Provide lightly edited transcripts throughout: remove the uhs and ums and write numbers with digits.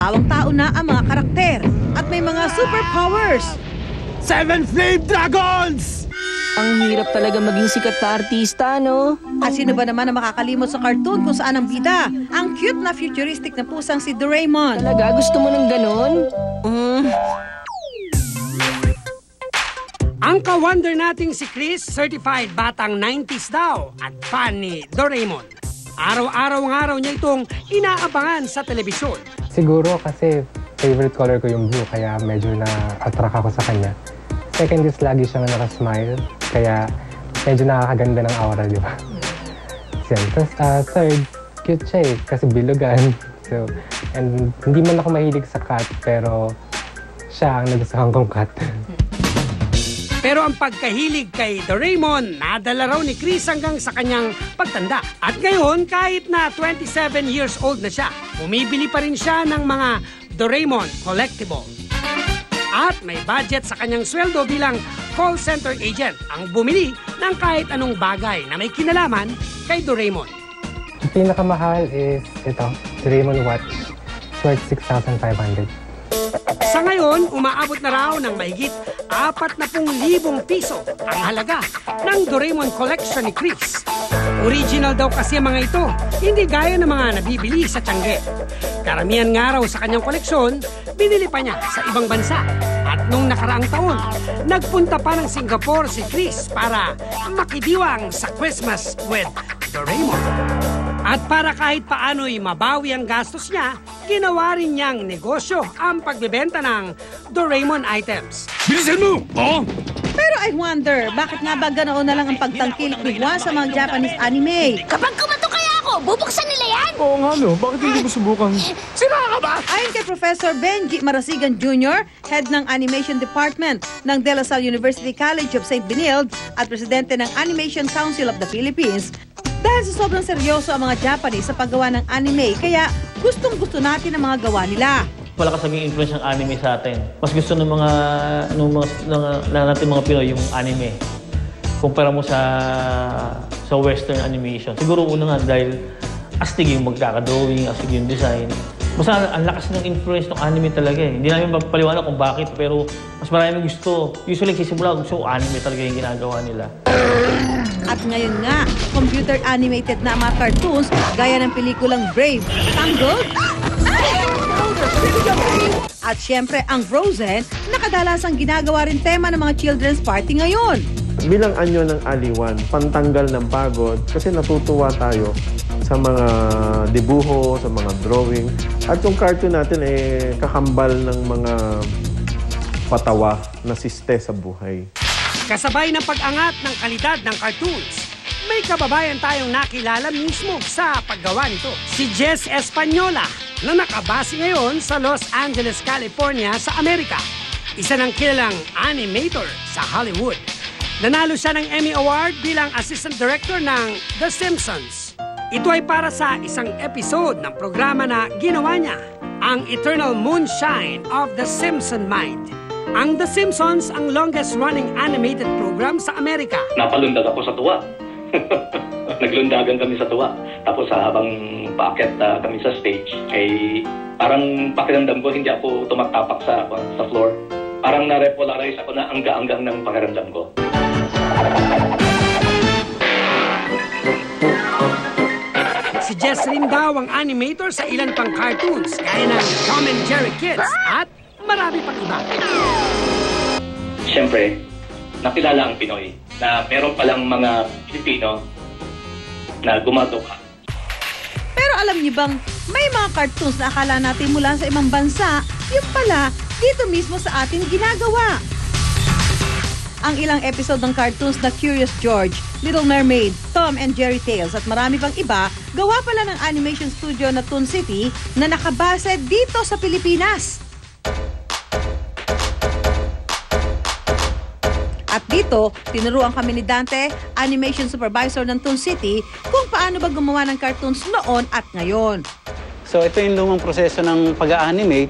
hawang-tao na ang mga karakter at may mga superpowers. 7 Flame Dragons! Ang hirap talaga maging sikat na artista, no? At sino ba naman ang makakalimot sa cartoon kung saan ang bida? Ang cute na futuristic na pusang si Doraemon. Talaga, gusto mo ng ganon? Ang ka-wonder nating si Chris, certified batang 90s daw at fan ni Doraemon. Araw-araw ng araw niya itong inaabangan sa telebisyon. Siguro kasi favorite color ko yung blue, kaya medyo na-attract ako sa kanya. Second is lagi siyang nakasmile, kaya medyo nakakaganda ng aura, di ba? Tapos third, cute siya eh, kasi bilugan. So, and hindi man ako mahilig sa cat, pero siya ang nagustuhan kong cat. Pero ang pagkahilig kay Doraemon, nadala raw ni Chris hanggang sa kanyang pagtanda. At ngayon, kahit na 27 years old na siya, bumibili pa rin siya ng mga Doraemon collectible. At may budget sa kanyang sweldo bilang call center agent ang bumili ng kahit anong bagay na may kinalaman kay Doraemon. Ang pinakamahal is ito, Doraemon watch, worth 6,500. Sa ngayon, umaabot na raw ng mahigit 40,000 piso ang halaga ng Doraemon collection ni Chris. Original daw kasi ang mga ito, hindi gaya ng mga nabibili sa Tiangge. Karamihan nga raw sa kanyang koleksyon, binili pa niya sa ibang bansa. At nung nakaraang taon, nagpunta pa ng Singapore si Chris para makidiwang sa Christmas with Doraemon. At para kahit paano'y mabawi ang gastos niya, ginawa rin niyang negosyo ang pagbebenta ng Doraemon items. Bilisan mo! Oh! Pero I wonder, bakit nga ba ganoon na lang ang pagtangkilik ni Juan sa mga Japanese anime? Kapag kumato kaya ako, bubuksan nila yan! Oo nga no, bakit hindi mo subukan? Sira ka ba? Ayon kay Professor Benji Marasigan Jr., head ng Animation Department ng De La Salle University College of St. Benilde at presidente ng Animation Council of the Philippines, dahil sa sobrang seryoso ang mga Japanese sa paggawa ng anime, kaya gustong-gusto natin ang mga gawa nila. Wala kasing influence ng anime sa atin. Mas gusto ng natin mga Pinoy yung anime. Kumpara mo sa Western animation. Siguro una nga dahil astig yung magkakadrawing, astig yung design. Basta ang lakas ng influence ng anime talaga eh. Hindi namin mapaliwanag kung bakit, pero mas marami gusto. Usually nagsisimula, gusto anime talaga yung ginagawa nila. At ngayon nga, computer animated na mga cartoons gaya ng pelikulang Brave, Tangled, at syempre ang Frozen na kadalasang ginagawa rin tema ng mga children's party ngayon. Bilang anyo ng Aliwan, pantanggal ng pagod kasi natutuwa tayo sa mga dibuho, sa mga drawing. At yung cartoon natin ay kakambal ng mga patawa na siste sa buhay. Kasabay ng pag-angat ng kalidad ng cartoons, may kababayan tayong nakilala mismo sa paggawa nito. Si Jess Española na nakabase ngayon sa Los Angeles, California sa Amerika. Isa ng kilalang animator sa Hollywood. Nanalo siya ng Emmy Award bilang Assistant Director ng The Simpsons. Ito ay para sa isang episode ng programa na ginawa niya, ang Eternal Moonshine of the Simpson Mind. Ang The Simpsons ang longest-running animated program sa Amerika. Napalundag ako sa tuwa. Naglundagan kami sa tuwa. Tapos habang paakyat kami sa stage, ay parang pakiramdam ko hindi ako tumatapak sa floor. Parang na-repolarize ako na angga-anggang ng pakiramdam ko. Si Jess rin daw ang animator sa ilan pang cartoons gaya ng Tom and Jerry Kids at marami pang iba. Siyempre, nakilala ang Pinoy na meron palang mga Pilipino na gumagawa. Pero alam niyo bang may mga cartoons na akala natin mula sa ibang bansa, yung pala dito mismo sa atin ginagawa. Ang ilang episode ng cartoons na Curious George, Little Mermaid, Tom and Jerry Tales at marami pang iba, gawa pala ng animation studio na Toon City na nakabase dito sa Pilipinas. At dito, tinuruan kami ni Dante, animation supervisor ng Toon City, kung paano ba gumawa ng cartoons noon at ngayon. So ito yung lumang proseso ng pag-animate.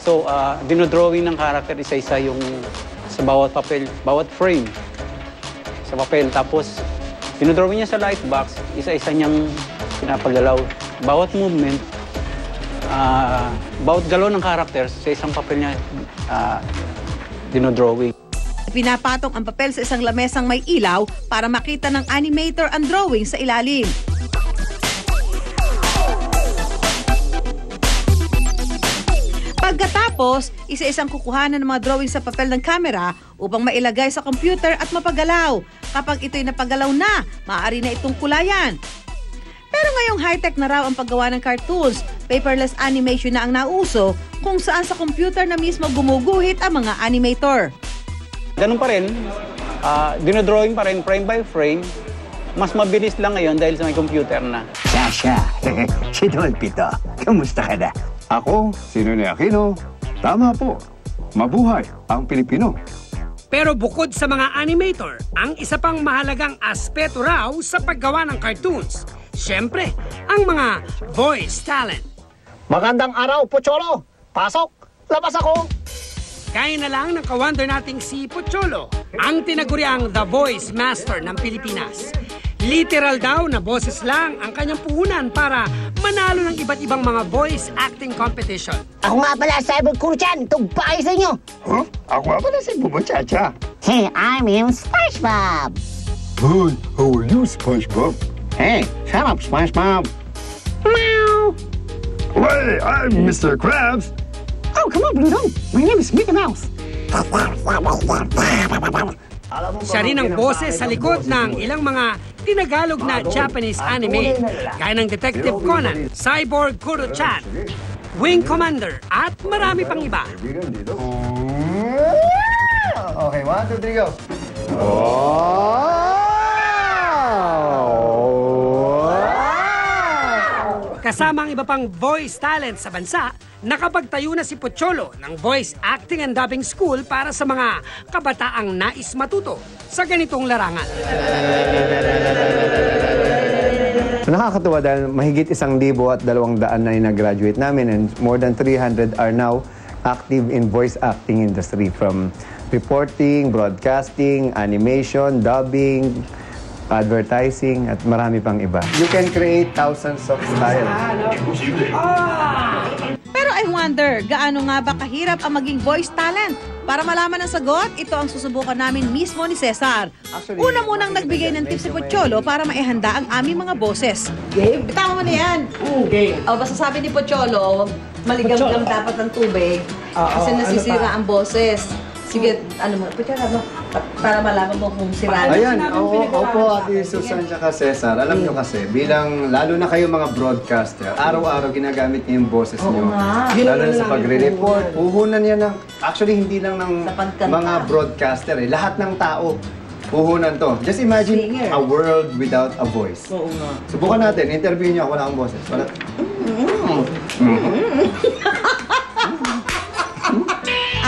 So dinodrawing ng character isa-isa yung sa bawat papel, bawat frame sa papel. Tapos dinodrawing niya sa lightbox, isa-isa niyang pinapagalaw. Bawat movement, bawat galon ng characters sa isang papel niya dinodrawing. Pinapatong ang papel sa isang lamesang may ilaw para makita ng animator ang drawing sa ilalim. Pagkatapos, isa-isang kukuhanan ng mga drawing sa papel ng camera upang mailagay sa computer at mapagalaw. Kapag ito'y napagalaw na, maaari na itong kulayan. Pero ngayong high-tech na raw ang paggawa ng cartoons, paperless animation na ang nauso kung saan sa computer na mismo gumuguhit ang mga animator. Ganun pa rin, dinodrawing pa rin frame by frame. Mas mabilis lang ngayon dahil sa may computer na. Sasha, si Don Pito, kamusta ka na? Ako, si Nonoy Aquino. Tama po, mabuhay ang Pilipino. Pero bukod sa mga animator, ang isa pang mahalagang aspeto raw sa paggawa ng cartoons, siyempre, ang mga voice talent. Magandang araw, Pocholo! Pasok! Labas ako! Kaya na lang ng ka-wonder nating si Pocholo, ang tinaguriang The Voice Master ng Pilipinas. Literal daw na boses lang ang kanyang puhunan para manalo ng iba't ibang mga voice acting competition. Ako nga pala, Cyber Kuro-chan, tugpay sa inyo! Huh? Ako nga pala si Bubo Chacha. Hey, I'm yung SpongeBob! Hi, how are you, SpongeBob? Hey, shut up, SpongeBob! Meow! Hey, I'm Mr. Krabs. Oh, come on, Pluto! My name is Mickey Mouse! Siya rin ang boses sa likod ng ilang mga tinagalog na Japanese anime, gaya ng Detective Conan, Cyborg Kuro-chan, Wing Commander, at marami pang iba. Okay, 1, 2, 3, go. Kasama ang iba pang voice talent sa bansa, nakapagtayo na si Pocholo ng voice acting and dubbing school para sa mga kabataang nais matuto sa ganitong larangan. Nakakatuwa dahil mahigit 1,200 na ina-graduate namin and more than 300 are now active in voice acting industry, from reporting, broadcasting, animation, dubbing, advertising, at marami pang iba. You can create thousands of styles. Pero I wonder, gaano nga ba kahirap ang maging voice talent? Para malaman ang sagot, ito ang susubukan namin mismo ni Cesar. Una munang nagbigay ng tips si Pocholo para maihanda ang aming mga boses. Gabe, bitama mo na yan. Game. Basta sabi ni Pocholo, maligam-gam dapat ng tubig kasi nasisira ang boses. Sige, ano mo, para malaman mo kung sira. Ayan, opo, Ate Susan at Cesar. Alam nyo kasi, bilang, lalo na kayo mga broadcaster, araw-araw ginagamit niyo yung boses niyo. Lalo na sa pagre-report, puhunan yan ng, actually hindi lang ng mga broadcaster lahat ng tao. Puhunan to. Just imagine a world without a voice. Oo nga. Subukan natin, interview niyo ako, wala akong boses. Wala.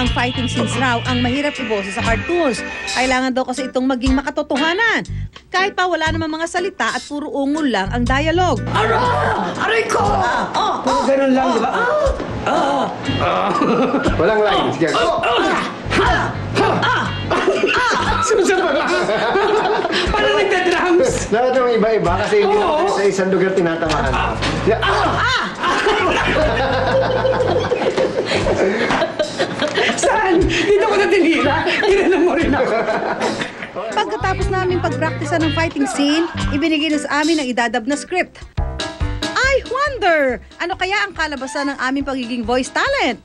Ang fighting scenes raw ang mahirap iboses sa cartoons. Kailangan daw kasi itong maging makatotohanan. Kahit pa wala namang mga salita at puro ungol lang ang dialogue. Aray ko! Puro ganun lang, di ba? Walang lines. Susunod ba? Parang nagda-drums. Dapat yung iba-iba kasi hindi naman sa isang lugar tinatamaan. Saan? Dito ko na tinira. Ginanan mo rin ako. Pagkatapos namin pagpraktisa ng fighting scene, ibinigay na sa amin ang idadab na script. I wonder, ano kaya ang kalabasan ng aming pagiging voice talent?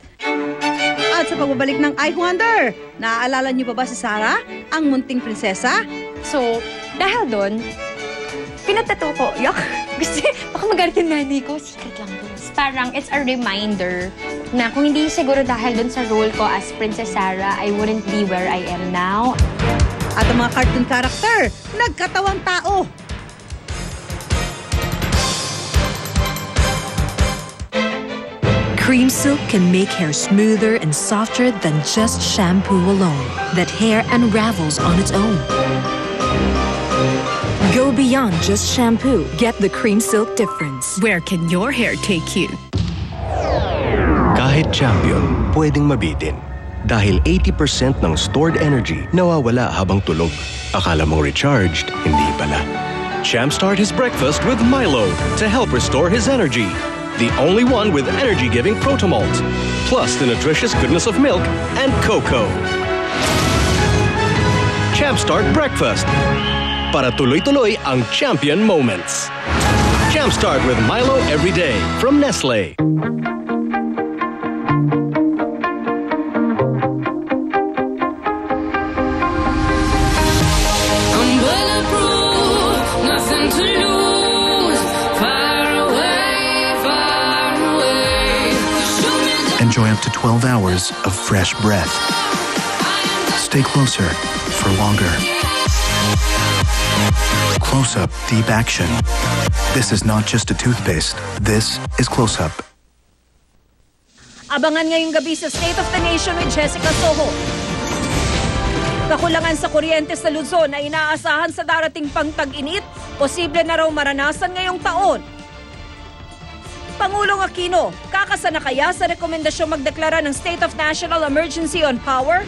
At sa pagbabalik ng I wonder, naaalala niyo pa ba si Sarah, ang munting prinsesa? So, dahil doon, pinatato ko. Yak, gusto, baka magalit yung nanay ko. Secret lang doon. Parang it's a reminder na kung hindi siguro dahil doon sa role ko as Princess Sarah, I wouldn't be where I am now. At ang mga cartoon character, nagkatawang tao. Cream Silk can make hair smoother and softer than just shampoo alone. That hair unravels on its own. Go beyond just shampoo. Get the Cream Silk difference. Where can your hair take you? Kahit champion, pwedeng mabitin. Dahil 80% ng stored energy nawawala habang tulog. Akala mong recharged, hindi pala. Champ start his breakfast with Milo to help restore his energy. the only one with energy-giving Protomalt, plus the nutritious goodness of milk and cocoa. Champ Start Breakfast. Para tuloy-tuloy ang champion moments. Champ Start with Milo every day from Nestle. Enjoy up to 12 hours of fresh breath. Stay closer for longer. Close-Up Deep Action. This is not just a toothpaste. This is Close-Up. Abangan ngayong gabi sa State of the Nation with Jessica Soho. Kakulangan sa kuryente sa Luzon na inaasahan sa darating pang tag-init, posible na raw maranasan ngayong taon. Pangulong Aquino, kakasa na kaya sa rekomendasyong magdeklara ng State of National Emergency on Power?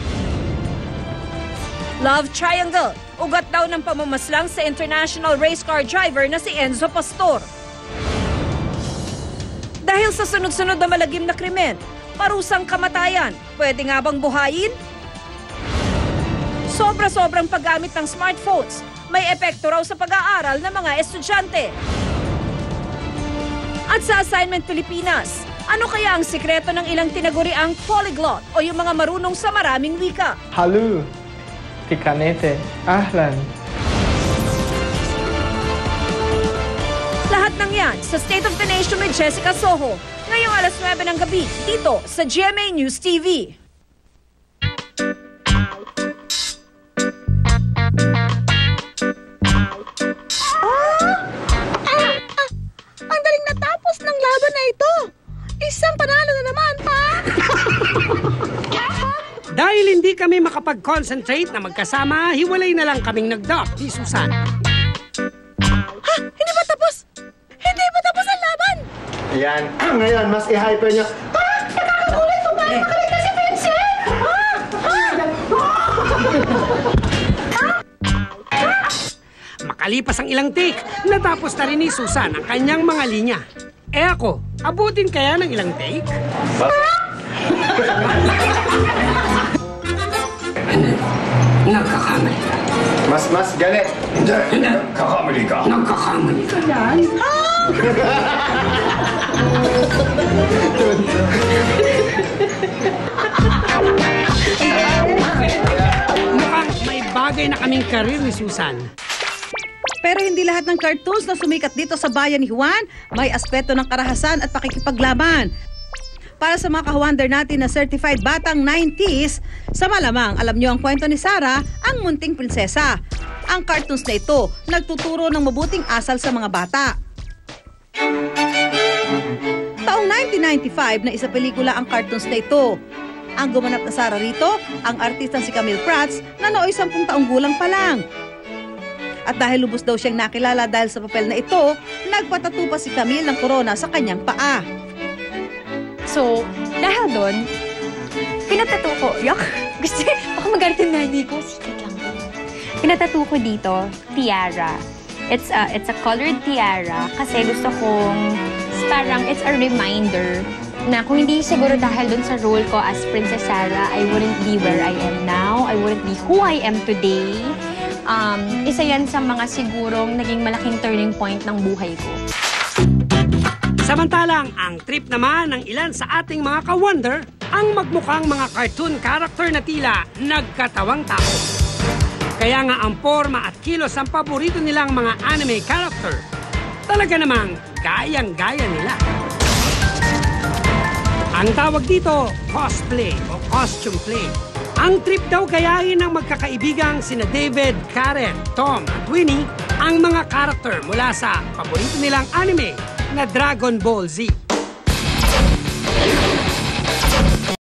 Love Triangle, ugat daw ng pamamaslang sa international race car driver na si Enzo Pastor. Dahil sa sunod-sunod na malagim na krimen, parusang kamatayan, pwede nga bang buhayin? Sobra-sobrang paggamit ng smartphones, may epekto raw sa pag-aaral ng mga estudyante. At sa Assignment Pilipinas, ano kaya ang sikreto ng ilang tinaguriang polyglot o yung mga marunong sa maraming wika? Halu, Tikanete, Ahlan. Lahat ng yan sa State of the Nation with Jessica Soho. Ngayong alas 9 ng gabi, dito sa GMA News TV. Ang daling natapos ng laban na ito. Isang panalo na naman, pa! Dahil hindi kami makapag-concentrate na magkasama, hiwalay na lang kaming nag-dock ni Susan. Ha? Hindi ba tapos? Hindi ba tapos ang laban? Yan. Ngayon, mas i-hyper nyo. Nakakagulit ko ba? Makalit na si Vincent! Makalipas ang ilang take, natapos na rin ni Susan ang kanyang mga linya. Eh ako, abutin kaya ng ilang take? Nagkakamali ka. Mas galit. Hindi. Nagkakamali ka. Nagkakamali ka yan. Mukhang may bagay na kaming karir ni Susan. Pero hindi lahat ng cartoons na sumikat dito sa bayan ni Juan may aspeto ng karahasan at pakikipaglaban. Para sa mga ka-wonder natin na certified batang 90s, sa malamang alam nyo ang kwento ni Sarah, ang munting prinsesa. Ang cartoons na ito nagtuturo ng mabuting asal sa mga bata. Taong 1995 na isa pelikula ang cartoons na ito. Ang gumanap na Sarah rito, ang artistang si Camille Prats na nooy 10 taong gulang pa lang. At dahil lubos daw siyang nakilala dahil sa papel na ito, nagpatattoo pa si Camille ng corona sa kanyang paa. So, dahil doon, pinatattoo ko. Yak, gusto baka magalit yung nanay ko. Secret lang ko. Pinatattoo ko dito, tiara. It's a colored tiara kasi gusto kong, parang it's a reminder na kung hindi siguro dahil doon sa role ko as Princess Sarah, I wouldn't be where I am now. I wouldn't be who I am today. Isa yan sa mga sigurong naging malaking turning point ng buhay ko. Samantalang, ang trip naman ng ilan sa ating mga ka-wonder, ang magmukhang mga cartoon character na tila nagkatawang tao. Kaya nga ang forma at kilos ang paborito nilang mga anime character. Talaga namang gayang-gaya nila. Ang tawag dito, cosplay o costume play. Ang trip daw gayahin ng magkakaibigang sina David, Karen, Tom at Winnie ang mga character mula sa paborito nilang anime na Dragon Ball Z.